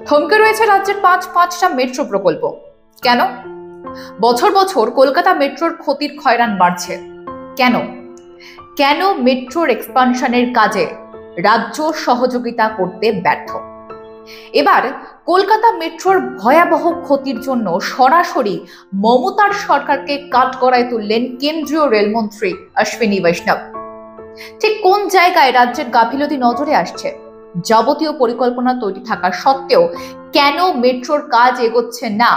থমকে রয়েছে রাজ্যের পাঁচটা মেট্রো প্রকল্প। কেন? বছর বছর কলকাতা মেট্রোর ক্ষতির ক্ষয়রান বাড়ছে। কেন? কেন মেট্রোর এক্সপানশনের কাজে রাজ্য সহযোগিতা করতে ব্যর্থ? এবার কলকাতা মেট্রোর ভয়াবহ ক্ষতির জন্য সরাসরি মমতার সরকারকে কাঠগড়ায় তুললেন কেন্দ্রীয় রেলমন্ত্রী অশ্বিনী বৈষ্ণব। ঠিক কোন জায়গায় রাজ্যের গাফিলতি নজরে আসছে? যাবতীয় পরিকল্পনা তৈরি থাকা সত্ত্বেও কেন মেট্রোর কাজ এগোচ্ছে না?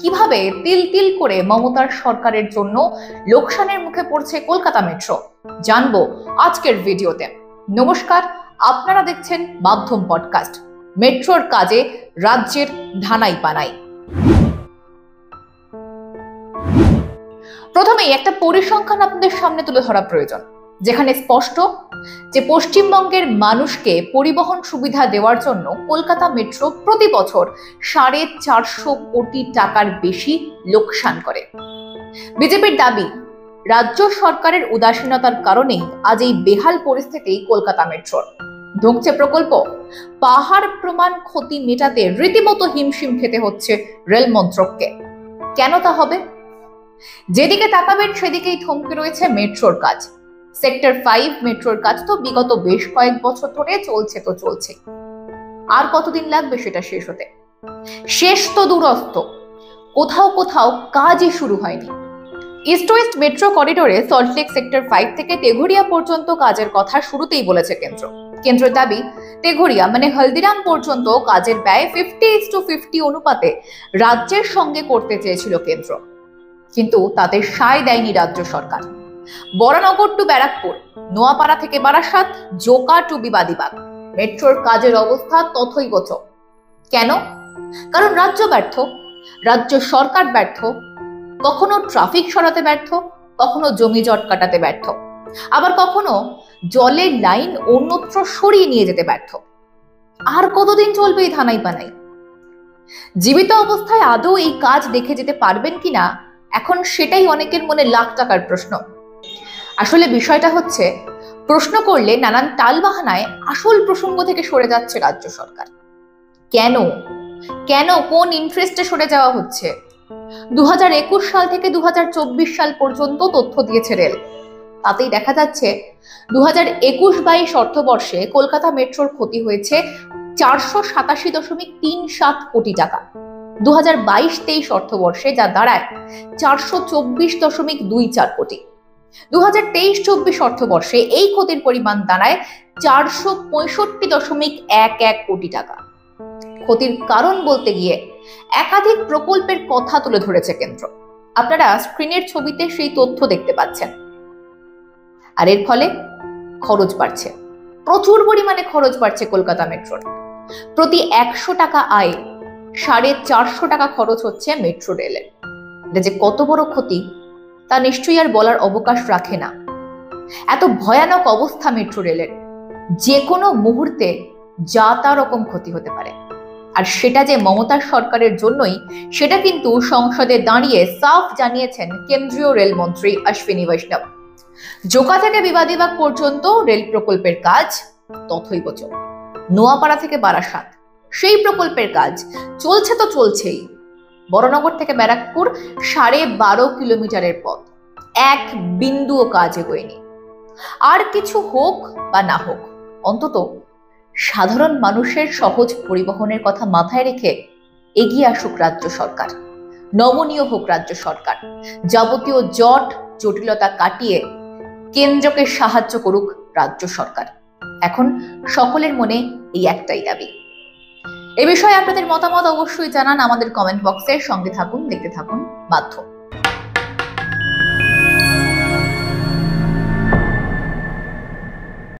কিভাবে তিল তিল করে মমতার সরকারের জন্য লোকসানের মুখে পড়ছে কলকাতা মেট্রো, জানবো আজকের ভিডিওতে। নমস্কার, আপনারা দেখছেন মাধ্যম পডকাস্ট। মেট্রোর কাজে রাজ্যের ধানাই পানাই। প্রথমেই একটা পরিসংখ্যান আপনাদের সামনে তুলে ধরা প্রয়োজন, যেখানে স্পষ্ট যে পশ্চিমবঙ্গের মানুষকে পরিবহন সুবিধা দেওয়ার জন্য কলকাতা মেট্রো প্রতি বছর 450 কোটি টাকার বেশি লোকসান করে। বিজেপির দাবি, রাজ্য সরকারের উদাসীনতার কারণেই আজ এই বেহাল পরিস্থিতি কলকাতা মেট্রোর। ধুঁকছে প্রকল্প, পাহাড় প্রমাণ ক্ষতি মেটাতে রীতিমতো হিমশিম খেতে হচ্ছে রেল মন্ত্রককে। কেন তা হবে? যেদিকে তাকাবেন সেদিকেই থমকে রয়েছে মেট্রোর কাজ। সেক্টর 5 মেট্রোর কাজ তো বিগত বেশ কয়েক বছর ধরে চলছে। আর কতদিন লাগবে সেটা শেষ হতে? শেষ তো দূরস্থ, কোথাও কাজই শুরু হয়নি। ইস্ট ওয়েস্ট মেট্রো করিডোরে সল্টলেক সেক্টর 5 থেকে তেঘরিয়া পর্যন্ত কাজের কথা শুরুতেই বলেছে কেন্দ্রের দাবি, তেঘরিয়া মানে হলদিরাম পর্যন্ত কাজের ব্যয় 50:50 অনুপাতে রাজ্যের সঙ্গে করতে চেয়েছিল কেন্দ্র, কিন্তু তাতে সায় দেয়নি রাজ্য সরকার। বরানগর টু ব্যারাকপুর, নোয়াপাড়া থেকে বারাসাত, জোকা টু বিবাদীবাগ, মেট্রোর কাজের অবস্থা তথৈবচ। কেন? কারণ রাজ্য ব্যর্থ, রাজ্য সরকার ব্যর্থ, কখনো ট্রাফিক সরাতে ব্যর্থ, কখনো জমি জট কাটাতে ব্যর্থ, আবার কখনো জলের লাইন অন্যত্র সরিয়ে নিয়ে যেতে ব্যর্থ। আর কতদিন চলবে এই ধানাই পানাই? জীবিত অবস্থায় আদৌ এই কাজ দেখে যেতে পারবেন কিনা এখন সেটাই অনেকের মনে লাখ টাকার প্রশ্ন। আসলে বিষয়টা হচ্ছে, প্রশ্ন করলে নানান টালবাহানায় আসল প্রসঙ্গ থেকে সরে যাচ্ছে রাজ্য সরকার। কেন কোন ইন্টারেস্টে সরে যাওয়া হচ্ছে? 2021 সাল থেকে 2024 সাল পর্যন্ত তথ্য দিয়েছে রেল। তাতেই দেখা যাচ্ছে 2021-22 অর্থবর্ষে কলকাতা মেট্রোর ক্ষতি হয়েছে 487.37 কোটি টাকা। 2022-23 অর্থবর্ষে যা দাঁড়ায় 424.24 কোটি। 2023-24 অর্থবর্ষে এই ক্ষতির পরিমাণ দাঁড়ায় 465.11 কোটি টাকা। ক্ষতির কারণ বলতে গিয়ে একাধিক প্রকল্পের কথা তুলে ধরেছে কেন্দ্র। আপনারা স্ক্রিনের ছবিতে সেই তথ্য দেখতে পাচ্ছেন। আর এর ফলে খরচ বাড়ছে, প্রচুর পরিমাণে খরচ বাড়ছে কলকাতা মেট্রোর। প্রতি 100 টাকা আয় 450 টাকা খরচ হচ্ছে মেট্রো রেলের। এটা যে কত বড় ক্ষতি তা নিশ্চয়ই আর বলার অবকাশ রাখে না। এত ভয়ানক অবস্থা মেট্রো রেলের, যে কোনো মুহূর্তে যা তা রকম ক্ষতি হতে পারে। আর সেটা যে মমতার সরকারের জন্যই, সেটা কিন্তু সংসদে দাঁড়িয়ে সাফ জানিয়েছেন কেন্দ্রীয় রেলমন্ত্রী অশ্বিনী বৈষ্ণব। জোকা থেকে বিবাদীবাগ পর্যন্ত রেল প্রকল্পের কাজ তথৈবচ। নোয়াপাড়া থেকে বারাসাত, সেই প্রকল্পের কাজ চলছেই। বরানগর থেকে ব্যারাকপুর 12.5 কিলোমিটারের পথ, এক বিন্দুও কাজ এগোয়নি। আর কিছু হোক বা না হোক, অন্তত সাধারণ মানুষের সহজ পরিবহনের কথা মাথায় রেখে এগিয়ে আসুক রাজ্য সরকার, নমনীয় হোক রাজ্য সরকার, যাবতীয় জটিলতা কাটিয়ে কেন্দ্রকে সাহায্য করুক রাজ্য সরকার। এখন সকলের মনে এই একটাই দাবি। এ বিষয়ে আপনাদের মতামত অবশ্যই জানান আমাদের কমেন্ট বক্সে। সঙ্গে থাকুন, দেখতে থাকুন মাধ্যম।